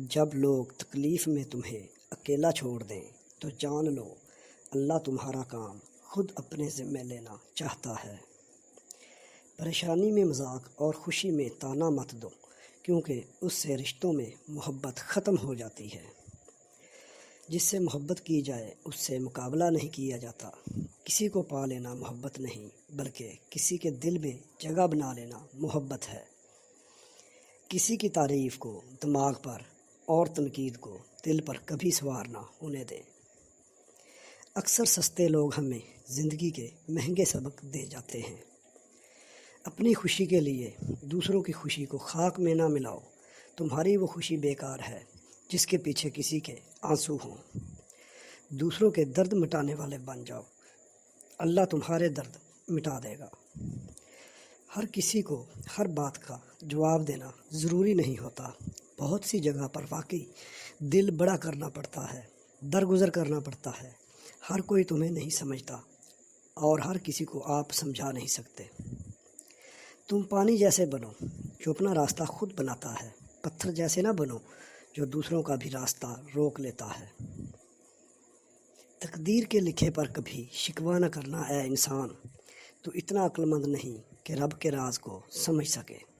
جب لوگ تکلیف میں تمہیں اکیلا چھوڑ دیں تو جان لو اللہ تمہارا کام خود اپنے ذمہ لینا چاہتا ہے۔ پریشانی میں مذاق اور خوشی میں طعنہ مت دو، کیونکہ اس سے رشتوں میں محبت ختم ہو جاتی ہے۔ جس سے محبت کی جائے اس سے مقابلہ نہیں کیا جاتا۔ کسی کو پا لینا محبت نہیں، بلکہ کسی کے دل میں جگہ بنا لینا محبت ہے۔ کسی کی تعریف کو دماغ پر اور تنقید کو دل پر کبھی سوار نہ ہونے دیں۔ اکثر سستے لوگ ہمیں زندگی کے مہنگے سبق دے جاتے ہیں۔ اپنی خوشی کے لیے دوسروں کی خوشی کو خاک میں نہ ملاؤ۔ تمہاری وہ خوشی بیکار ہے جس کے پیچھے کسی کے آنسو ہوں۔ دوسروں کے درد مٹانے والے بن جاؤ، اللہ تمہارے درد مٹا دے گا۔ ہر کسی کو ہر بات کا جواب دینا ضروری نہیں ہوتا۔ بہت سی جگہ پر واقعی دل بڑا کرنا پڑتا ہے، درگزر کرنا پڑتا ہے۔ ہر کوئی تمہیں نہیں سمجھتا اور ہر کسی کو آپ سمجھا نہیں سکتے۔ تم پانی جیسے بنو جو اپنا راستہ خود بناتا ہے، پتھر جیسے نہ بنو جو دوسروں کا بھی راستہ روک لیتا ہے۔ تقدیر کے لکھے پر کبھی شکوہ نہ کرنا اے انسان، تو اتنا عقل مند نہیں کہ رب کے راز کو سمجھ سکے۔